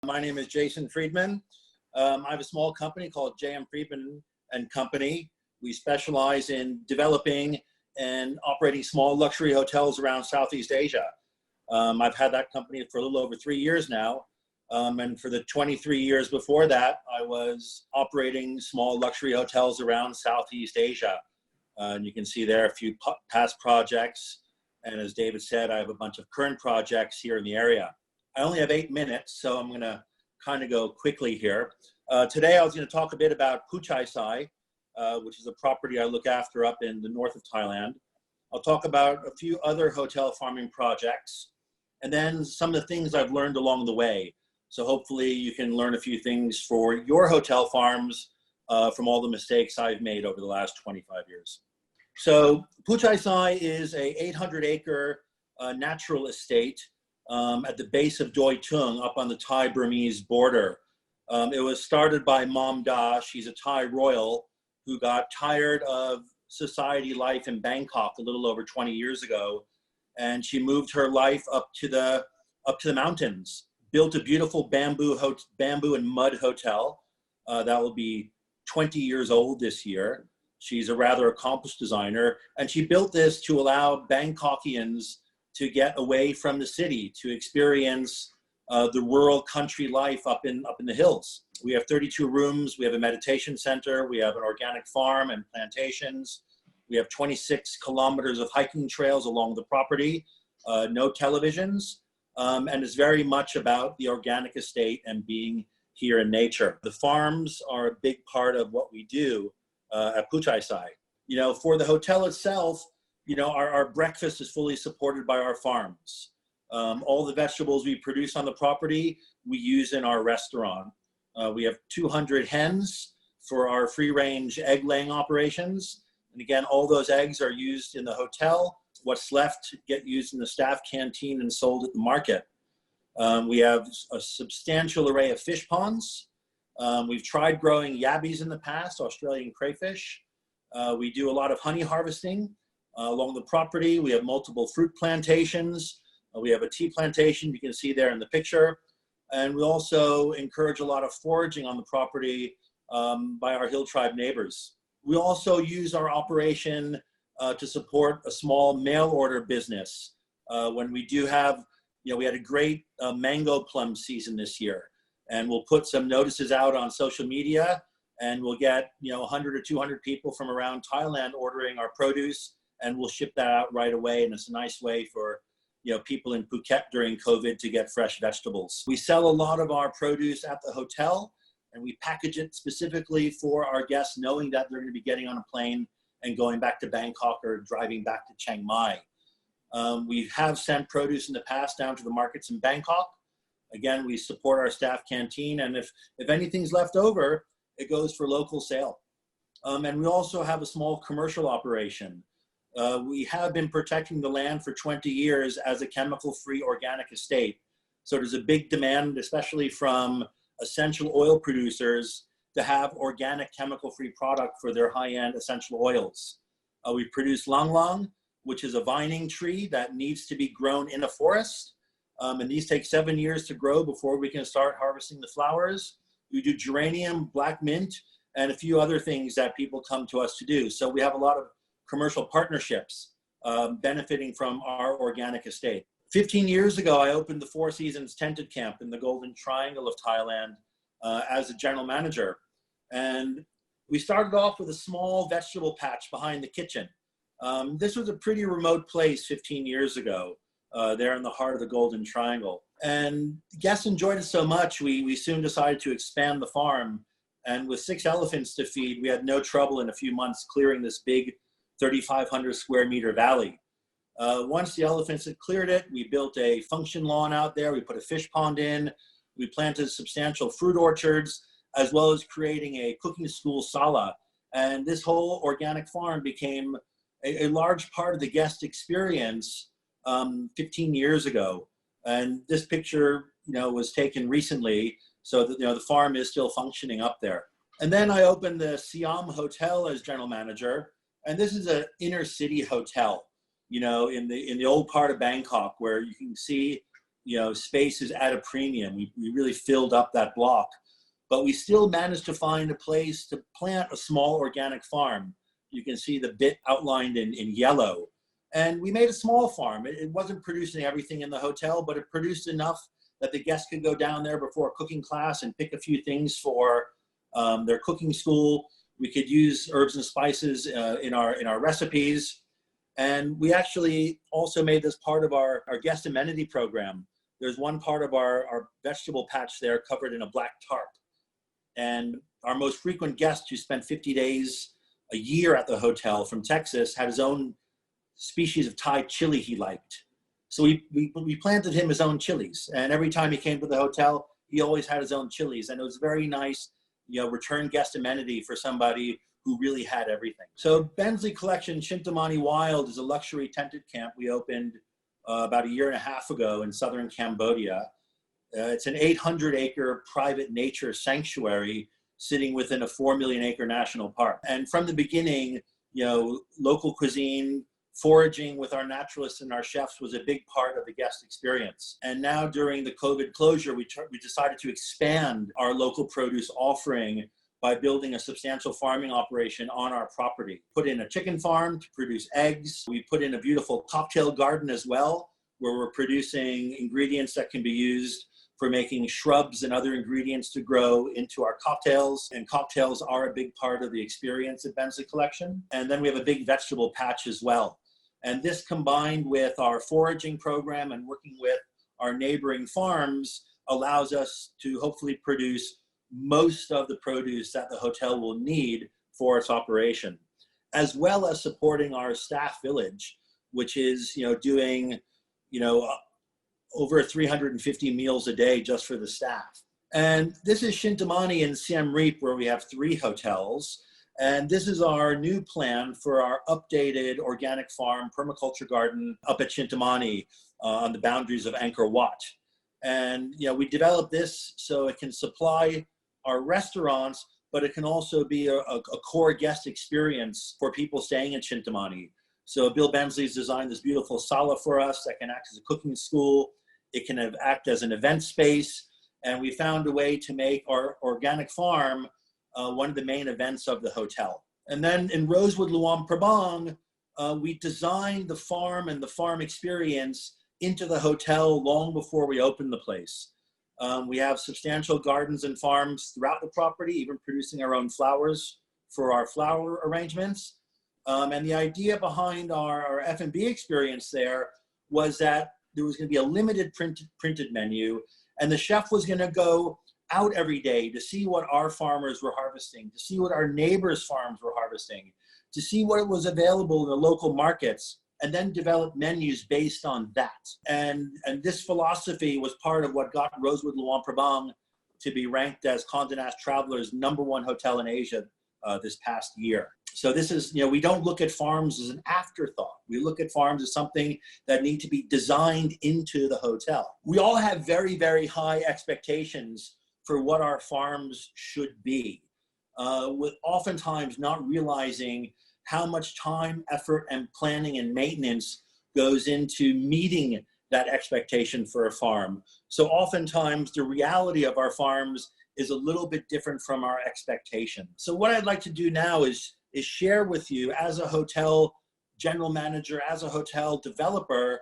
My name is Jason Friedman. I have a small company called J.M. Friedman and Company. We specialize in developing and operating small luxury hotels around Southeast Asia. I've had that company for a little over 3 years now. And for the 23 years before that, I was operating small luxury hotels around Southeast Asia. And you can see there a few past projects. And as David said, I have a bunch of current projects here in the area. I only have 8 minutes, so I'm going to kind of go quickly here. Today, I was going to talk a bit about Phoo Chai Sai, which is a property I look after up in the north of Thailand. I'll talk about a few other hotel farming projects, and then some of the things I've learned along the way. So hopefully you can learn a few things for your hotel farms from all the mistakes I've made over the last 25 years. So Phoo Chai Sai is a 800-acre natural estate at the base of Doi Tung up on the Thai-Burmese border. It was started by Mom Da. She's a Thai royal who got tired of society life in Bangkok a little over 20 years ago, and she moved her life up to the mountains, built a beautiful bamboo and mud hotel that will be 20 years old this year. She's a rather accomplished designer, and she built this to allow Bangkokians to get away from the city, to experience the rural country life up in the hills. We have 32 rooms, we have a meditation center, we have an organic farm and plantations. We have 26 kilometers of hiking trails along the property, no televisions, and it's very much about the organic estate and being here in nature. The farms are a big part of what we do at Phoo Chai Sai. You know, for the hotel itself, you know, our breakfast is fully supported by our farms. All the vegetables we produce on the property, we use in our restaurant. We have 200 hens for our free-range egg-laying operations. And again, all those eggs are used in the hotel. What's left get used in the staff canteen and sold at the market. We have a substantial array of fish ponds. We've tried growing yabbies in the past, Australian crayfish. We do a lot of honey harvesting along the property. We have multiple fruit plantations. We have a tea plantation you can see there in the picture. And we also encourage a lot of foraging on the property by our hill tribe neighbors. We also use our operation to support a small mail order business. When we do have, you know, we had a great mango plum season this year. And we'll put some notices out on social media, and we'll get, you know, 100 or 200 people from around Thailand ordering our produce, and we'll ship that out right away. And it's a nice way for, you know, people in Phuket during COVID to get fresh vegetables. We sell a lot of our produce at the hotel, and we package it specifically for our guests, knowing that they're going to be getting on a plane and going back to Bangkok or driving back to Chiang Mai. We have sent produce in the past down to the markets in Bangkok. Again, we support our staff canteen, and if anything's left over, it goes for local sale. And we also have a small commercial operation. We have been protecting the land for 20 years as a chemical-free organic estate. So there's a big demand, especially from essential oil producers, to have organic chemical-free product for their high-end essential oils. We produce lang lang, which is a vining tree that needs to be grown in a forest. And these take 7 years to grow before we can start harvesting the flowers. We do geranium, black mint, and a few other things that people come to us to do. So we have a lot of commercial partnerships benefiting from our organic estate. 15 years ago, I opened the Four Seasons Tented Camp in the Golden Triangle of Thailand as a general manager. And we started off with a small vegetable patch behind the kitchen. This was a pretty remote place 15 years ago. There in the heart of the Golden Triangle. And guests enjoyed it so much, we soon decided to expand the farm. And with 6 elephants to feed, we had no trouble in a few months clearing this big 3,500 square meter valley. Once the elephants had cleared it, we built a function lawn out there. We put a fish pond in. We planted substantial fruit orchards, as well as creating a cooking school sala. And this whole organic farm became a large part of the guest experience 15 years ago. And this picture, you know, was taken recently, so that, you know, the farm is still functioning up there. And then I opened the Silom Hotel as general manager. And this is an inner city hotel, you know, in the old part of Bangkok, where you can see spaces at a premium. We really filled up that block, but we still managed to find a place to plant a small organic farm. You can see the bit outlined in yellow. And we made a small farm. It wasn't producing everything in the hotel, but it produced enough that the guests could go down there before a cooking class and pick a few things for their cooking school. We could use herbs and spices in our recipes. And we actually also made this part of our guest amenity program. There's one part of our vegetable patch there covered in a black tarp. And our most frequent guest, who spent 50 days a year at the hotel from Texas, had his own species of Thai chili he liked. So we planted him his own chilies. And every time he came to the hotel, he always had his own chilies. And it was very nice, return guest amenity for somebody who really had everything. So Bensley Collection Chintamani Wild is a luxury tented camp we opened about 1.5 years ago in southern Cambodia. It's an 800-acre private nature sanctuary sitting within a 4 million acre national park. And from the beginning, local cuisine, foraging with our naturalists and our chefs was a big part of the guest experience. And now during the COVID closure, we decided to expand our local produce offering by building a substantial farming operation on our property. Put in a chicken farm to produce eggs. We put in a beautiful cocktail garden as well, where we're producing ingredients that can be used for making shrubs and other ingredients to grow into our cocktails. And cocktails are a big part of the experience at Bensley Collection. And then we have a big vegetable patch as well. And this, combined with our foraging program and working with our neighboring farms, allows us to hopefully produce most of the produce that the hotel will need for its operation, as well as supporting our staff village, which is doing over 350 meals a day just for the staff. And this is Chintamani in Siem Reap, where we have 3 hotels. And this is our new plan for our updated organic farm permaculture garden up at Chintamani on the boundaries of Angkor Wat. And we developed this so it can supply our restaurants, but it can also be a core guest experience for people staying in Chintamani. So Bill Bensley's designed this beautiful sala for us that can act as a cooking school. It can act as an event space. And we found a way to make our organic farm one of the main events of the hotel. And then in Rosewood, Luang Prabang, we designed the farm and the farm experience into the hotel long before we opened the place. We have substantial gardens and farms throughout the property, even producing our own flowers for our flower arrangements. And the idea behind our F&B experience there was that there was going to be a limited printed menu, and the chef was going to go out every day to see what our farmers were harvesting, to see what our neighbors' farms were harvesting, to see what was available in the local markets, and then develop menus based on that. And this philosophy was part of what got Rosewood Luang Prabang to be ranked as Condé Nast Traveler's #1 hotel in Asia this past year. So this is, we don't look at farms as an afterthought. We look at farms as something that need to be designed into the hotel. We all have very, very high expectations for what our farms should be, with oftentimes not realizing how much time, effort, and planning and maintenance goes into meeting that expectation for a farm. So oftentimes the reality of our farms is a little bit different from our expectation. So what I'd like to do now is share with you, as a hotel general manager, as a hotel developer,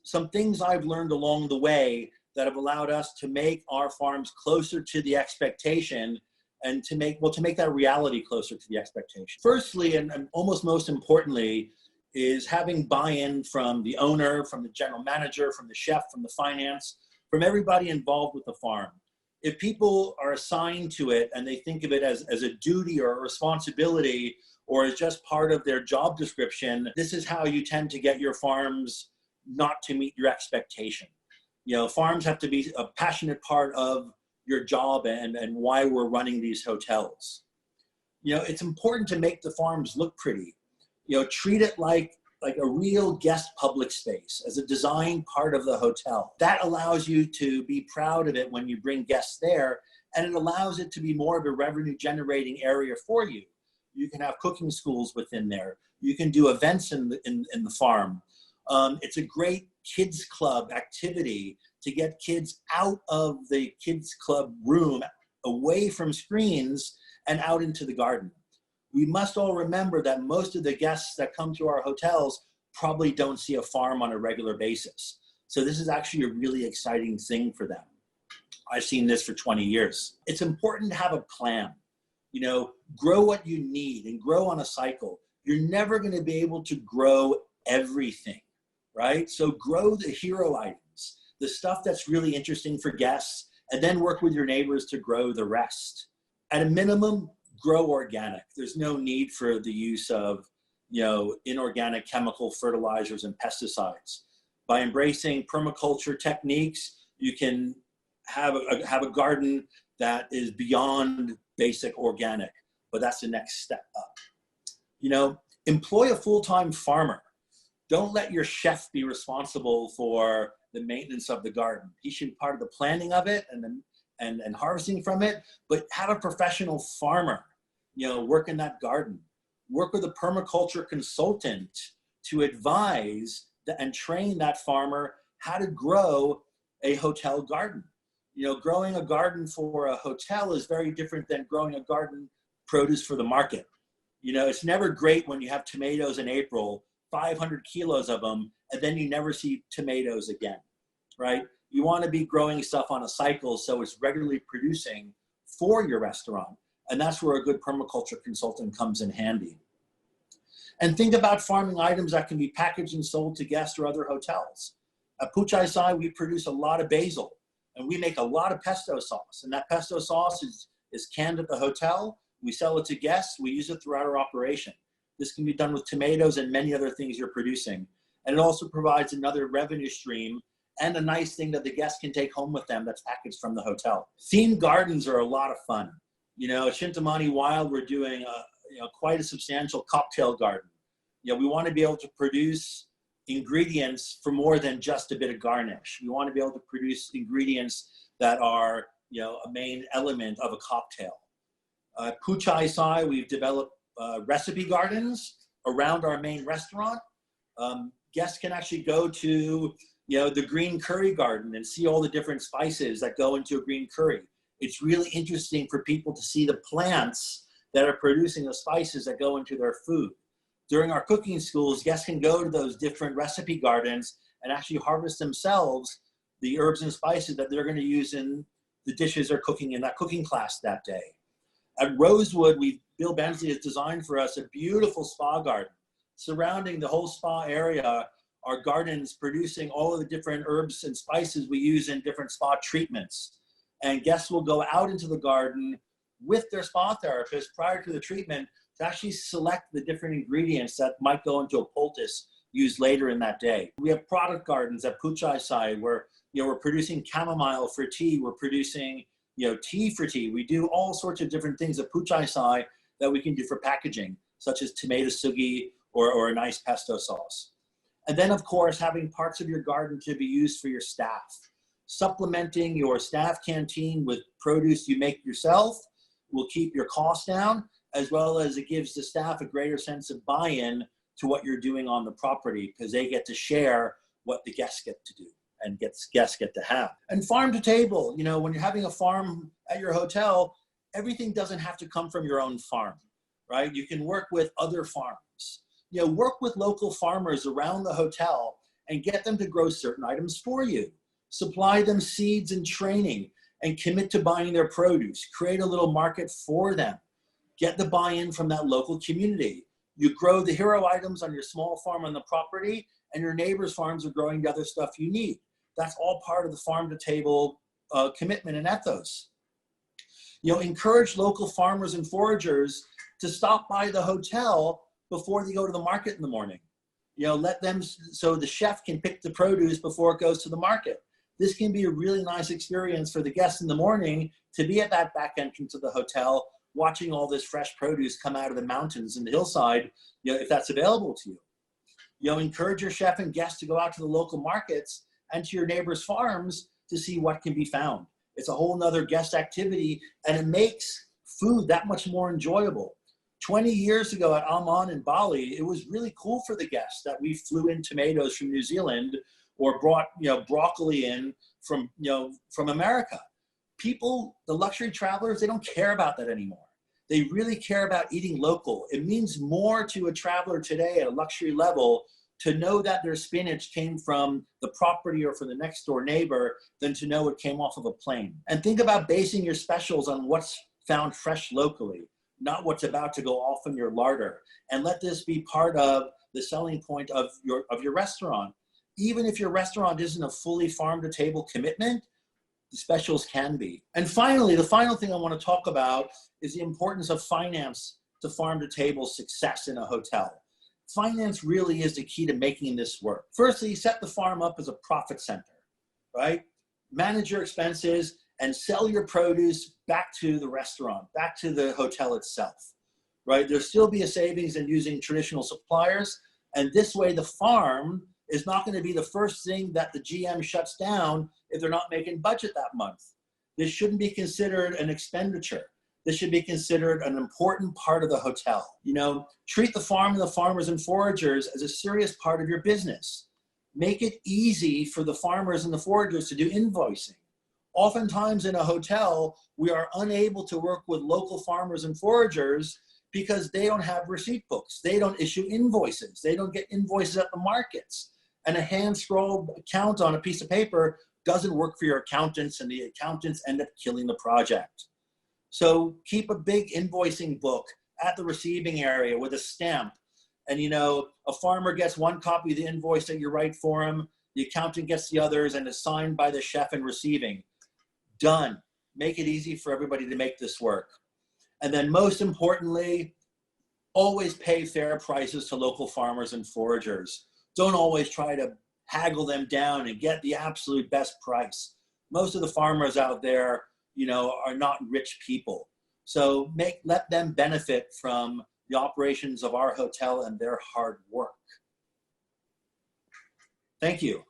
some things I've learned along the way that have allowed us to make our farms closer to the expectation, and to make that reality closer to the expectation. Firstly, and almost most importantly, is having buy-in from the owner, from the general manager, from the chef, from the finance, from everybody involved with the farm. If people are assigned to it and they think of it as a duty or a responsibility, or as just part of their job description, this is how you tend to get your farms not to meet your expectation. Farms have to be a passionate part of your job and why we're running these hotels. It's important to make the farms look pretty. Treat it like a real guest public space, as a design part of the hotel. That allows you to be proud of it when you bring guests there, and it allows it to be more of a revenue generating area for you. You can have cooking schools within there. You can do events in the farm. It's a great kids club activity to get kids out of the kids club room, away from screens and out into the garden. We must all remember that most of the guests that come to our hotels probably don't see a farm on a regular basis. So this is actually a really exciting thing for them. I've seen this for 20 years. It's important to have a plan. You know, grow what you need and grow on a cycle. You're never going to be able to grow everything, right? So grow the hero items, the stuff that's really interesting for guests, and then work with your neighbors to grow the rest. At a minimum, grow organic. There's no need for the use of, you know, inorganic chemical fertilizers and pesticides. By embracing permaculture techniques, you can have a garden that is beyond basic organic, but that's the next step up. You know, employ a full-time farmer. Don't let your chef be responsible for the maintenance of the garden. He should be part of the planning of it and harvesting from it, but have a professional farmer, you know, work in that garden. Work with a permaculture consultant to advise and train that farmer how to grow a hotel garden. You know, growing a garden for a hotel is very different than growing a garden produce for the market. You know, it's never great when you have tomatoes in April, 500 kilos of them, and then you never see tomatoes again, right? You want to be growing stuff on a cycle so it's regularly producing for your restaurant. And that's where a good permaculture consultant comes in handy. And think about farming items that can be packaged and sold to guests or other hotels. At Puchai Sai, we produce a lot of basil, and we make a lot of pesto sauce. And that pesto sauce is canned at the hotel. We sell it to guests. We use it throughout our operation. This can be done with tomatoes and many other things you're producing. And it also provides another revenue stream and a nice thing that the guests can take home with them that's packaged from the hotel. Themed gardens are a lot of fun. You know, at Chintamani Wild, we're doing quite a substantial cocktail garden. You know, we want to be able to produce ingredients for more than just a bit of garnish. We want to be able to produce ingredients that are, you know, a main element of a cocktail. Puchai Sai, we've developed recipe gardens around our main restaurant. Guests can actually go to, you know, the green curry garden and see all the different spices that go into a green curry. It's really interesting for people to see the plants that are producing the spices that go into their food. During our cooking schools, guests can go to those different recipe gardens and actually harvest themselves the herbs and spices that they're going to use in the dishes they're cooking in that cooking class that day. At Rosewood, Bill Bensley has designed for us a beautiful spa garden. Surrounding the whole spa area are gardens producing all of the different herbs and spices we use in different spa treatments. And guests will go out into the garden with their spa therapist prior to the treatment to actually select the different ingredients that might go into a poultice used later in that day. We have product gardens at Puchai Sai where, you know, we're producing chamomile for tea. We're producing, you know, tea for tea. We do all sorts of different things at Puchai Sai that we can do for packaging, such as tomato sugi or a nice pesto sauce. And then, of course, having parts of your garden to be used for your staff. Supplementing your staff canteen with produce you make yourself will keep your costs down, as well as it gives the staff a greater sense of buy-in to what you're doing on the property, because they get to share what the guests get to do and guests get to have. And farm to table, you know, when you're having a farm at your hotel, everything doesn't have to come from your own farm, right? You can work with other farms. You know, work with local farmers around the hotel and get them to grow certain items for you. Supply them seeds and training and commit to buying their produce. Create a little market for them. Get the buy-in from that local community. You grow the hero items on your small farm on the property, and your neighbor's farms are growing the other stuff you need. That's all part of the farm-to-table commitment and ethos. You know, encourage local farmers and foragers to stop by the hotel before they go to the market in the morning. You know, let them, so the chef can pick the produce before it goes to the market. This can be a really nice experience for the guests in the morning to be at that back entrance of the hotel, watching all this fresh produce come out of the mountains and the hillside, you know, if that's available to you. You know, encourage your chef and guests to go out to the local markets and to your neighbors' farms to see what can be found. It's a whole nother guest activity, and it makes food that much more enjoyable. 20 years ago at Amman in Bali, it was really cool for the guests that we flew in tomatoes from New Zealand or brought, broccoli in from, from America. People, the luxury travelers, they don't care about that anymore. They really care about eating local. It means more to a traveler today at a luxury level to know that their spinach came from the property or from the next door neighbor than to know it came off of a plane. And think about basing your specials on what's found fresh locally, not what's about to go off in your larder. And let this be part of the selling point of your restaurant. Even if your restaurant isn't a fully farm to table commitment, the specials can be. And finally, the final thing I want to talk about is the importance of finance to farm to table success in a hotel. Finance really is the key to making this work. Firstly, set the farm up as a profit center, right? Manage your expenses and sell your produce back to the restaurant, back to the hotel itself, right? There'll still be a savings in using traditional suppliers. And this way, the farm is not going to be the first thing that the GM shuts down if they're not making budget that month. This shouldn't be considered an expenditure. This should be considered an important part of the hotel. Treat the farm and the farmers and foragers as a serious part of your business. Make it easy for the farmers and the foragers to do invoicing. Oftentimes in a hotel, we are unable to work with local farmers and foragers because they don't have receipt books. They don't issue invoices. They don't get invoices at the markets. And a hand-scrolled account on a piece of paper doesn't work for your accountants, and the accountants end up killing the project. So keep a big invoicing book at the receiving area with a stamp. And a farmer gets one copy of the invoice that you write for him, the accountant gets the others, and it's signed by the chef in receiving. Done. Make it easy for everybody to make this work. And then most importantly, always pay fair prices to local farmers and foragers. Don't always try to haggle them down and get the absolute best price. Most of the farmers out there, are not rich people. So let them benefit from the operations of our hotel and their hard work. Thank you.